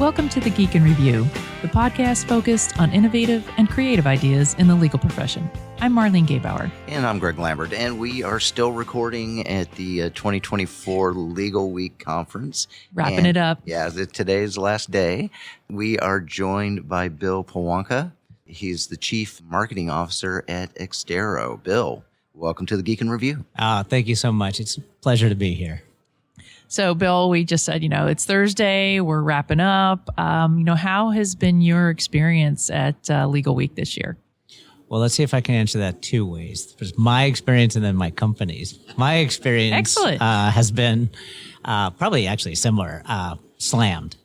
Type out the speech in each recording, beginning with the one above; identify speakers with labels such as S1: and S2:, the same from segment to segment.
S1: Welcome to the Geek in Review, the podcast focused on innovative and creative ideas in the legal profession. I'm Marlene Gebauer.
S2: And I'm Greg Lambert, and we are still recording at the 2024 LegalWeek conference.
S1: Wrapping it up.
S2: Yeah, today's the last day. We are joined by Bill Piwonka. He's the Chief Marketing Officer at Exterro. Bill, welcome to the Geek in Review.
S3: Thank you so much. It's a pleasure to be here.
S1: So, Bill, we just said, it's Thursday. We're wrapping up. How has been your experience at LegalWeek this year?
S3: Well, let's see if I can answer that two ways. There's my experience and then my company's. My experience has been probably actually similar, slammed,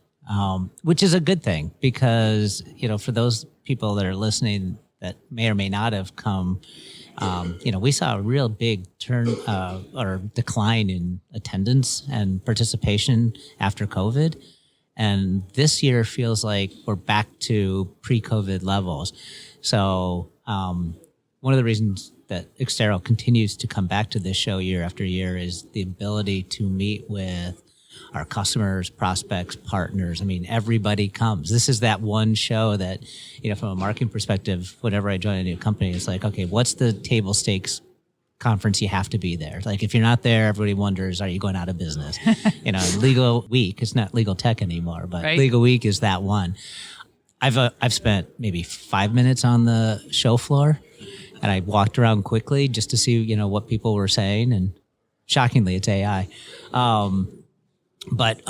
S3: which is a good thing because, for those people that are listening that may or may not have come, we saw a real big turn or decline in attendance and participation after COVID. And this year feels like we're back to pre-COVID levels. So one of the reasons that Exterro continues to come back to this show year after year is the ability to meet with our customers, prospects, partners. I mean, everybody comes. This is that one show that, from a marketing perspective, whenever I join a new company, it's like, okay, what's the table stakes conference? You have to be there. Like, if you're not there, everybody wonders, are you going out of business? LegalWeek, it's not Legal Tech anymore, but right. LegalWeek is that one. I've spent maybe 5 minutes on the show floor, and I walked around quickly just to see, what people were saying, and shockingly, it's AI. But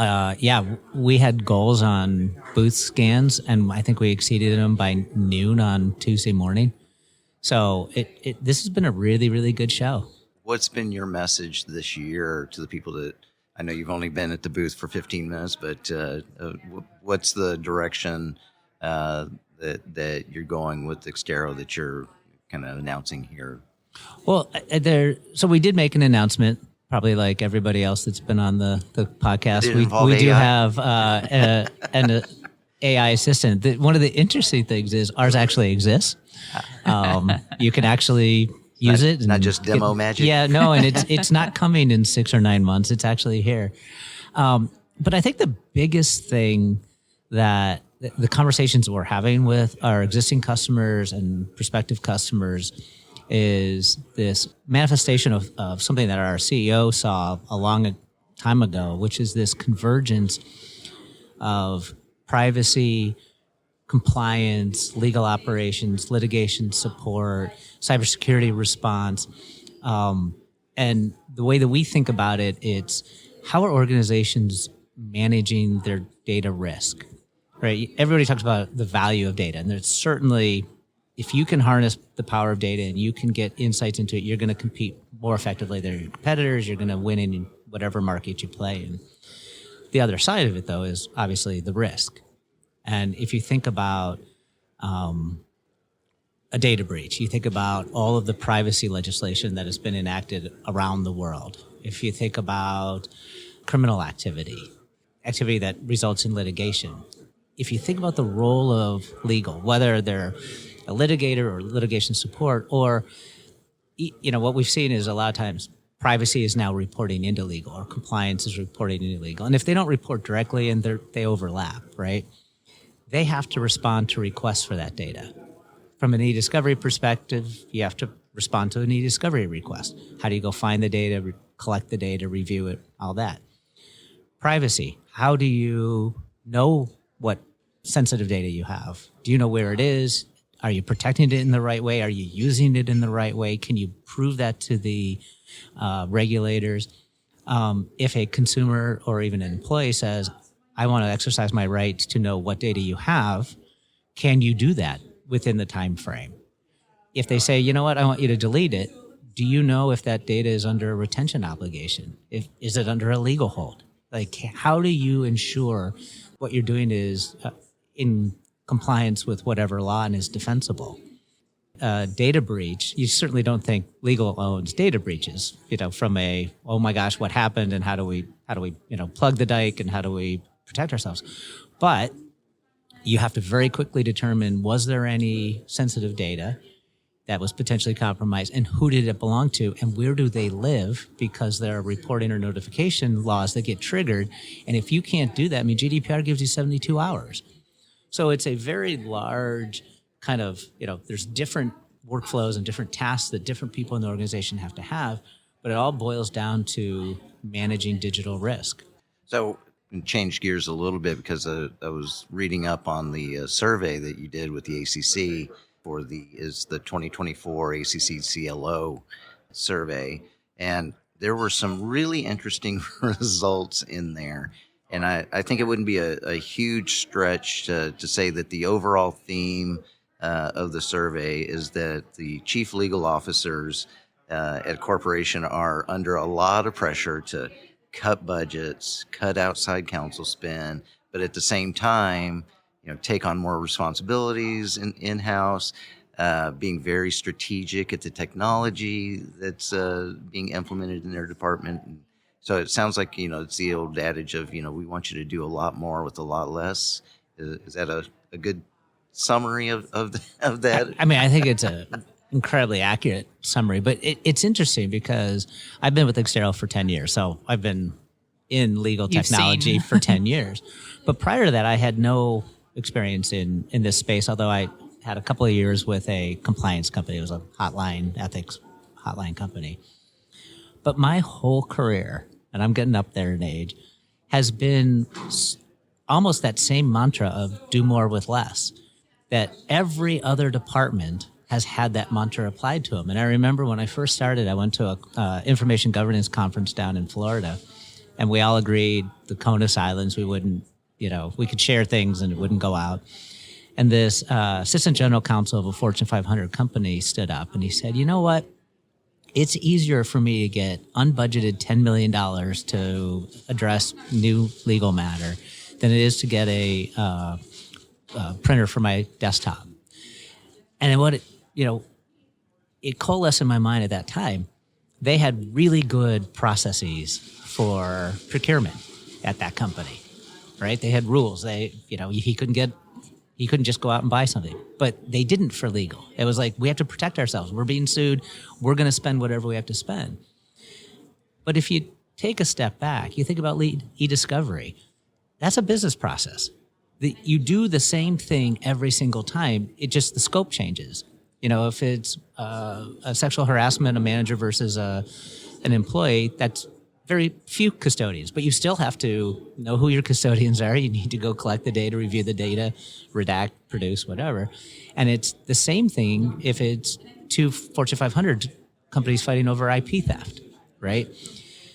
S3: we had goals on booth scans, and I think we exceeded them by noon on Tuesday morning. So this has been a really, really good show.
S2: What's been your message this year to the people that, I know you've only been at the booth for 15 minutes, but what's the direction that you're going with Exterro that you're kind of announcing here?
S3: Well, so we did make an announcement. Probably like everybody else that's been on the podcast, we do have an AI assistant. One of the interesting things is ours actually exists. You can actually use it.
S2: Not just demo magic.
S3: Yeah, no, and it's not coming in 6 or 9 months. It's actually here. But I think the biggest thing that the conversations we're having with our existing customers and prospective customers is this manifestation of something that our CEO saw a long time ago, which is this convergence of privacy, compliance, legal operations, litigation support, cybersecurity response. And the way that we think about it, it's how are organizations managing their data risk, right? Everybody talks about the value of data, and there's certainly, if you can harness the power of data and you can get insights into it, you're going to compete more effectively than your competitors. You're going to win in whatever market you play in. The other side of it, though, is obviously the risk. And if you think about a data breach, you think about all of the privacy legislation that has been enacted around the world. If you think about criminal activity that results in litigation. If you think about the role of legal, whether they're a litigator or litigation support, or, what we've seen is a lot of times privacy is now reporting into legal or compliance is reporting into legal. And if they don't report directly and they overlap, right, they have to respond to requests for that data. From an e-discovery perspective, you have to respond to an e-discovery request. How do you go find the data, collect the data, review it, all that? Privacy, how do you know what sensitive data you have? Do you know where it is? Are you protecting it in the right way? Are you using it in the right way? Can you prove that to the regulators? If a consumer or even an employee says, I want to exercise my right to know what data you have, can you do that within the time frame? If they say, you know what, I want you to delete it, do you know if that data is under a retention obligation? Is it under a legal hold? Like, how do you ensure what you're doing is in compliance with whatever law and is defensible? Data breach, you certainly don't think legal owns data breaches, from a, oh my gosh, what happened and how do we plug the dike and how do we protect ourselves? But you have to very quickly determine, was there any sensitive data that was potentially compromised, and who did it belong to, and where do they live, because there are reporting or notification laws that get triggered. And if you can't do that, I mean, GDPR gives you 72 hours. So it's a very large kind of, there's different workflows and different tasks that different people in the organization have to have, but it all boils down to managing digital risk.
S2: So change gears a little bit because I was reading up on the survey that you did with the ACC for the 2024 ACC CLO survey, and there were some really interesting results in there. And I think it wouldn't be a huge stretch to say that the overall theme of the survey is that the chief legal officers at a corporation are under a lot of pressure to cut budgets, cut outside counsel spend, but at the same time, take on more responsibilities in-house, being very strategic at the technology that's being implemented in their department. So it sounds like, it's the old adage of, we want you to do a lot more with a lot less. Is that a good summary of that?
S3: I mean, I think it's a incredibly accurate summary, but it's interesting because I've been with Exterro for 10 years. So I've been in legal technology for 10 years. But prior to that, I had no experience in this space, although I had a couple of years with a compliance company. It was a ethics hotline company. But my whole career, and I'm getting up there in age, has been almost that same mantra of do more with less, that every other department has had that mantra applied to them. And I remember when I first started, I went to a information governance conference down in Florida, and we all agreed the CONUS Islands, we wouldn't, we could share things and it wouldn't go out. And this assistant general counsel of a Fortune 500 company stood up and he said, you know what? It's easier for me to get unbudgeted $10 million to address new legal matter than it is to get a printer for my desktop. And what it coalesced in my mind at that time. They had really good processes for procurement at that company, right? They had rules. He couldn't just go out and buy something, but they didn't for legal. It was like, we have to protect ourselves. We're being sued. We're going to spend whatever we have to spend. But if you take a step back, you think about e-discovery. That's a business process. You do the same thing every single time. It just, the scope changes. If it's a sexual harassment, a manager versus an employee, that's very few custodians, but you still have to know who your custodians are. You need to go collect the data, review the data, redact, produce, whatever. And it's the same thing if it's two Fortune 500 companies fighting over IP theft, right?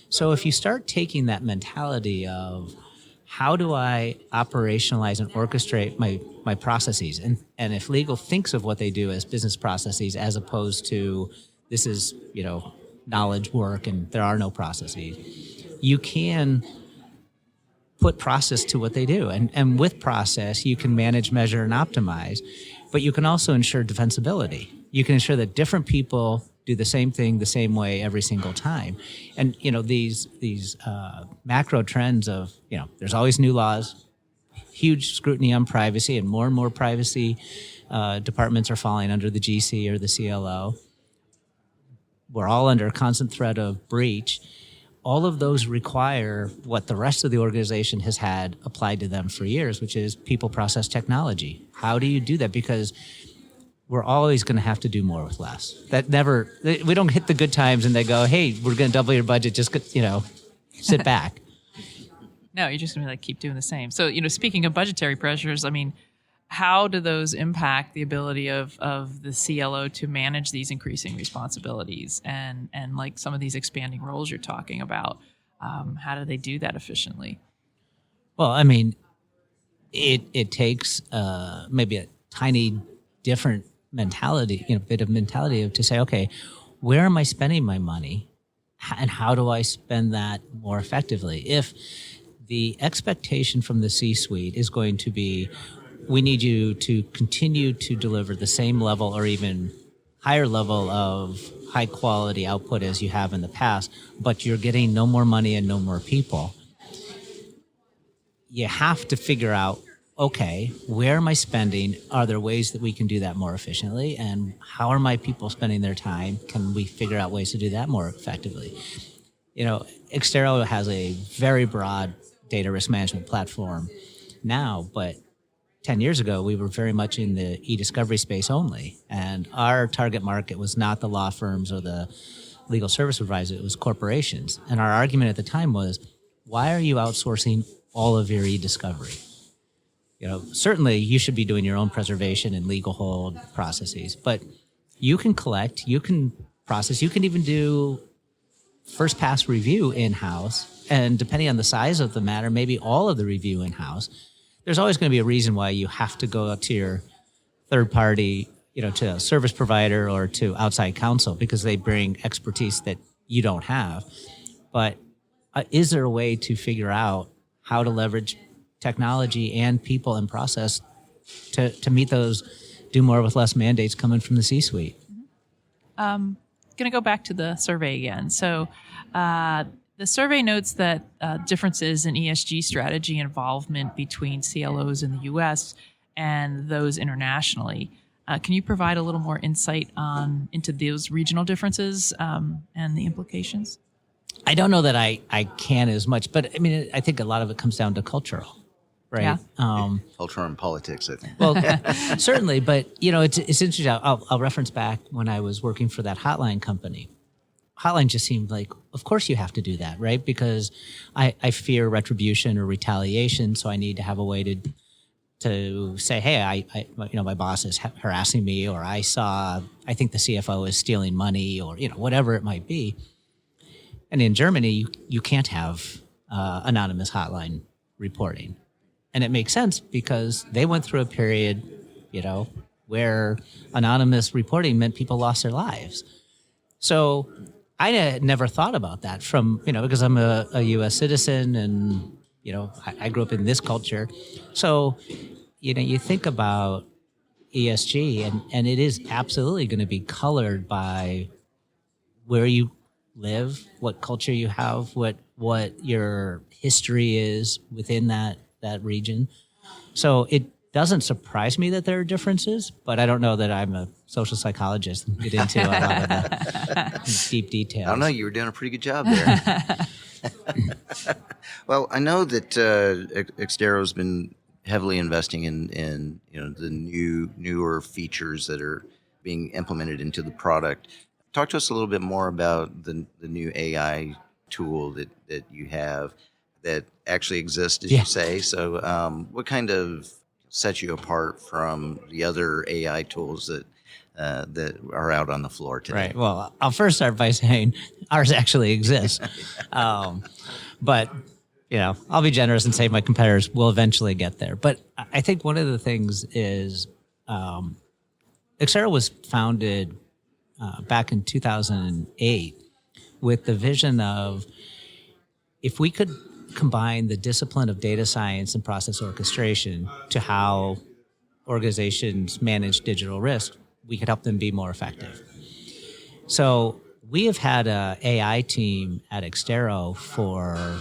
S3: So if you start taking that mentality of how do I operationalize and orchestrate my processes, and if legal thinks of what they do as business processes as opposed to this is, knowledge work and there are no processes, you can put process to what they do. And with process, you can manage, measure, and optimize, but you can also ensure defensibility. You can ensure that different people do the same thing the same way every single time. And, these macro trends of, there's always new laws, huge scrutiny on privacy, and more privacy departments are falling under the GC or the CLO. We're all under a constant threat of breach. All of those require what the rest of the organization has had applied to them for years, which is people, process, technology. How do you do that? Because we're always going to have to do more with less. We don't hit the good times and they go, hey, we're going to double your budget. Just, sit back.
S1: No, you're just going to keep doing the same. So, speaking of budgetary pressures, I mean, how do those impact the ability of the CLO to manage these increasing responsibilities and like some of these expanding roles you're talking about? How do they do that efficiently?
S3: Well, I mean, it takes maybe a tiny different mentality, bit of mentality to say, okay, where am I spending my money and how do I spend that more effectively? If the expectation from the C-suite is going to be, we need you to continue to deliver the same level or even higher level of high quality output as you have in the past, but you're getting no more money and no more people. You have to figure out okay, where am I spending? Are there ways that we can do that more efficiently? And how are my people spending their time? Can we figure out ways to do that more effectively? Exterro has a very broad data risk management platform now, but 10 years ago, we were very much in the e-discovery space only. And our target market was not the law firms or the legal service providers, it was corporations. And our argument at the time was, why are you outsourcing all of your e-discovery? Certainly you should be doing your own preservation and legal hold processes, but you can collect, you can process, you can even do first pass review in-house. And depending on the size of the matter, maybe all of the review in-house. There's always going to be a reason why you have to go to your third party, to a service provider or to outside counsel because they bring expertise that you don't have. But is there a way to figure out how to leverage technology and people and process to meet those do more with less mandates coming from the C-suite?
S1: Going to go back to the survey again. So the survey notes that differences in ESG strategy involvement between CLOs in the U.S. and those internationally. Can you provide a little more insight into those regional differences and the implications?
S3: I don't know that I can as much, but I think a lot of it comes down to cultural, right?
S1: Yeah.
S2: Culture and politics, I think.
S3: Well, certainly, but it's interesting. I'll reference back when I was working for that hotline company. Hotline just seemed like, of course you have to do that, right? Because I fear retribution or retaliation, so I need to have a way to say, hey, my boss is harassing me, or I think the CFO is stealing money, or whatever it might be. And in Germany, you can't have anonymous hotline reporting, and it makes sense because they went through a period, where anonymous reporting meant people lost their lives. So I had never thought about that because I'm a U.S. citizen and, I grew up in this culture. So, you think about ESG and it is absolutely going to be colored by where you live, what culture you have, what your history is within that region. So it doesn't surprise me that there are differences, but I don't know that I'm a social psychologist and get into a lot of the deep details.
S2: I don't know. You were doing a pretty good job there. Well, I know that Exterro's been heavily investing in the newer features that are being implemented into the product. Talk to us a little bit more about the new AI tool that you have that actually exists, as you say. So what kind of sets you apart from the other AI tools that are out on the floor today?
S3: Right. Well, I'll first start by saying ours actually exists. But, I'll be generous and say my competitors will eventually get there. But I think one of the things is Exterro was founded back in 2008 with the vision of if we could combine the discipline of data science and process orchestration to how organizations manage digital risk, we could help them be more effective. So we have had an AI team at Exterro for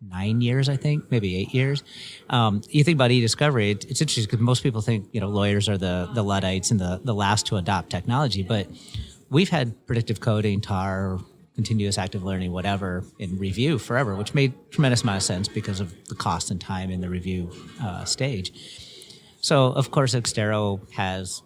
S3: 9 years, I think, maybe 8 years. You think about e-discovery, it's interesting because most people think, lawyers are the Luddites and the last to adopt technology, but we've had predictive coding, TAR, continuous active learning, whatever, in review forever, which made tremendous amount of sense because of the cost and time in the review stage. So, of course, Exterro has,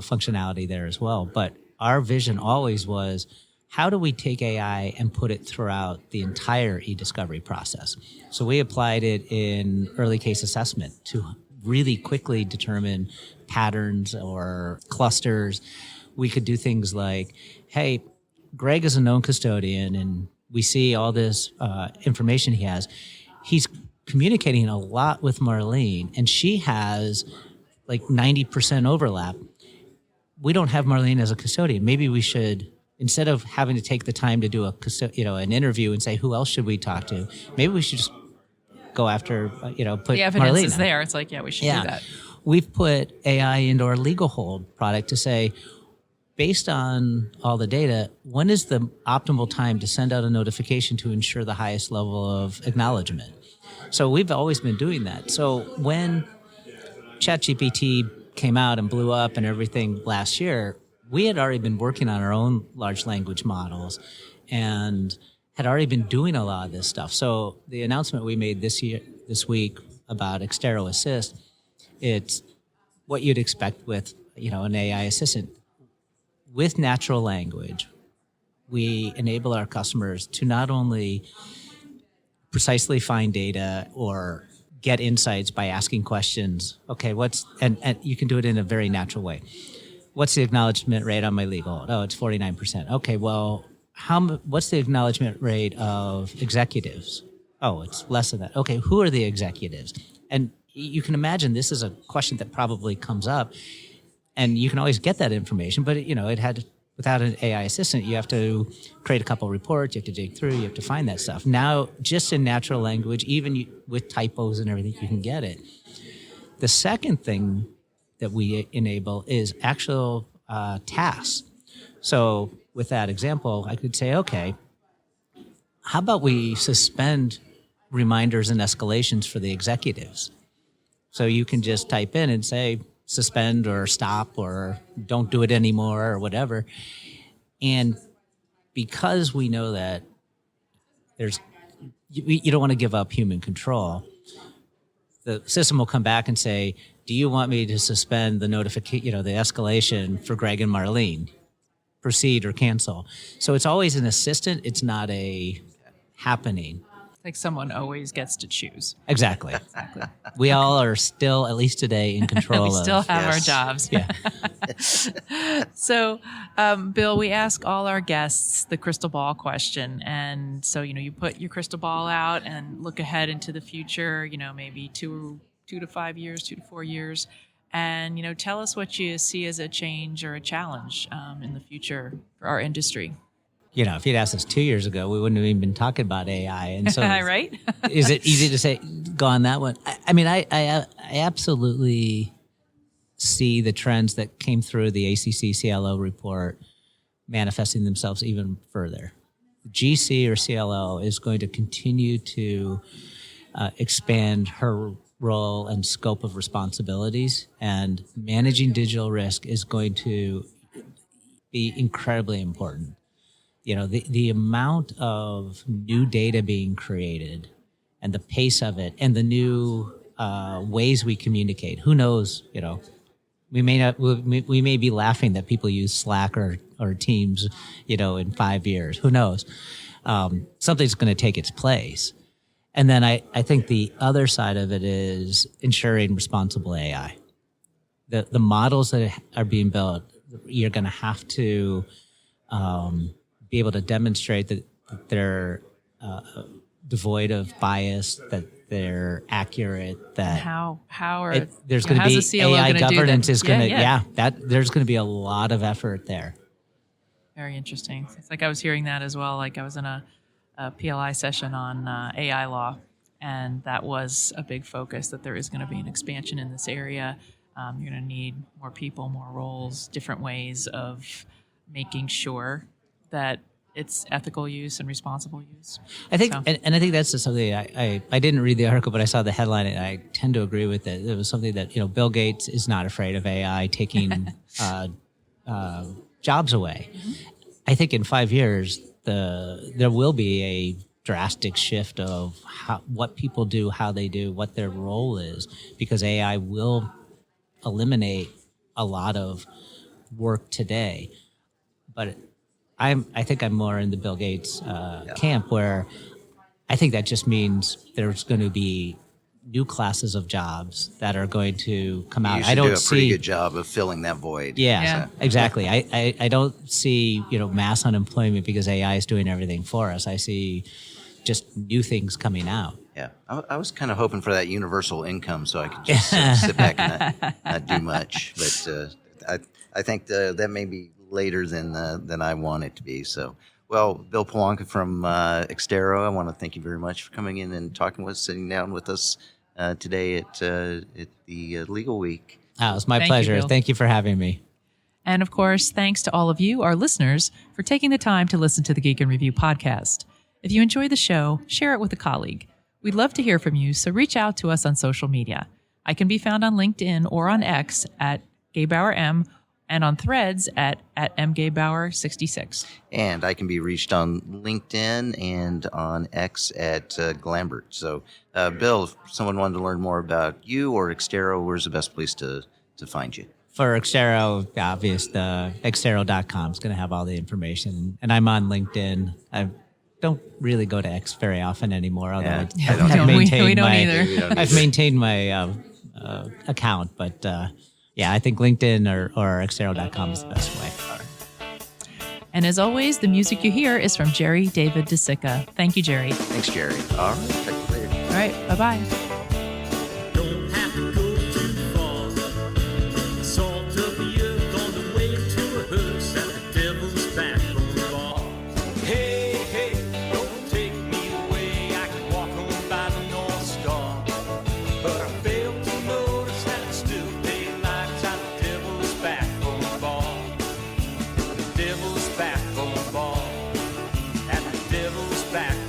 S3: functionality there as well. But our vision always was, how do we take AI and put it throughout the entire e-discovery process? So we applied it in early case assessment to really quickly determine patterns or clusters. We could do things like, hey, Greg is a known custodian and we see all this information he has. He's communicating a lot with Marlene and she has like 90% overlap. We don't have Marlene as a custodian. Maybe we should, instead of having to take the time to do an interview and say, who else should we talk to? Maybe we should just go after, put
S1: the evidence
S3: Marlene
S1: is
S3: on.
S1: there. It's like, we should do that.
S3: We've put AI into our legal hold product to say, based on all the data, when is the optimal time to send out a notification to ensure the highest level of acknowledgement? So we've always been doing that. So when ChatGPT came out and blew up and everything last year, we had already been working on our own large language models and had already been doing a lot of this stuff. So the announcement we made this week about Exterro Assist, it's what you'd expect with, an AI assistant. With natural language, we enable our customers to not only precisely find data or get insights by asking questions. Okay, and you can do it in a very natural way. What's the acknowledgement rate on my legal? Oh, it's 49%. Okay, well, what's the acknowledgement rate of executives? Oh, it's less than that. Okay, who are the executives? And you can imagine this is a question that probably comes up, and you can always get that information, but it had, without an AI assistant, you have to create a couple reports, you have to dig through, you have to find that stuff. Now, just in natural language, even with typos and everything, you can get it. The second thing that we enable is actual tasks. So with that example, I could say, okay, how about we suspend reminders and escalations for the executives? So you can just type in and say, suspend or stop or don't do it anymore or whatever. And because we know that you don't want to give up human control, the system will come back and say, do you want me to suspend the notification, the escalation for Greg and Marlene? Proceed or cancel. So it's always an assistant. It's not a happening.
S1: Like someone always gets to choose.
S3: Exactly. We all are still, at least today, in control
S1: we still have our jobs.
S3: Yeah.
S1: So, Bill, we ask all our guests the crystal ball question. And so, you put your crystal ball out and look ahead into the future, maybe 2 to 5 years, 2 to 4 years. And, tell us what you see as a change or a challenge in the future for our industry.
S3: If you'd asked us 2 years ago, we wouldn't have even been talking about AI. And so,
S1: right?
S3: Is it easy to say, go on that one? I absolutely see the trends that came through the ACC CLO report manifesting themselves even further. GC or CLO is going to continue to expand her role and scope of responsibilities, and managing digital risk is going to be incredibly important. The amount of new data being created and the pace of it and the new ways we communicate. Who knows, we may be laughing that people use Slack or Teams, in 5 years. Who knows? Something's going to take its place. And then I think the other side of it is ensuring responsible AI. The models that are being built, you're going to have to be able to demonstrate that they're devoid of bias, that they're accurate. That there's going to be AI governance is going to there's going to be a lot of effort there.
S1: Very interesting. It's like I was hearing that as well. Like I was in a PLI session on AI law, and that was a big focus, that there is going to be an expansion in this area. You're going to need more people, more roles, different ways of making sure that it's ethical use and responsible use.
S3: I think, and I think that's just something I didn't read the article, but I saw the headline, and I tend to agree with it. It was something that Bill Gates is not afraid of AI taking jobs away. Mm-hmm. I think in 5 years there will be a drastic shift of what people do, how they do, what their role is, because AI will eliminate a lot of work today. But I think I'm more in the Bill Gates camp, where I think that just means there's going to be new classes of jobs that are going to come out.
S2: I don't do a pretty good job of filling that void.
S3: Yeah. Exactly. I don't see mass unemployment because AI is doing everything for us. I see just new things coming out.
S2: Yeah, I was kind of hoping for that universal income so I could just sit back and not do much. But I think that may be later than I want it to be. So, well, Bill Piwonka from Exterro, I want to thank you very much for coming in and talking with us, sitting down with us today at the Legal Week.
S3: Oh, it was my pleasure. Thank you for having me.
S1: And of course, thanks to all of you, our listeners, for taking the time to listen to the Geek and Review podcast. If you enjoy the show, share it with a colleague. We'd love to hear from you, so reach out to us on social media. I can be found on LinkedIn or on X at Gebauer M, and on Threads at mgebauer66.
S2: And I can be reached on LinkedIn and on X at Lambert. So, Bill, if someone wanted to learn more about you or Exterro, where's the best place to find you?
S3: For Exterro, obvious, the exterro.com is going to have all the information. And I'm on LinkedIn. I don't really go to X very often anymore, although
S1: we don't either.
S3: I've maintained my account, but yeah, I think LinkedIn or Exterro.com is the best way.
S1: And as always, the music you hear is from Jerry David DeSica. Thank you, Jerry.
S2: Thanks, Jerry. All right. Talk to you later.
S1: All right. Bye-bye.
S4: Back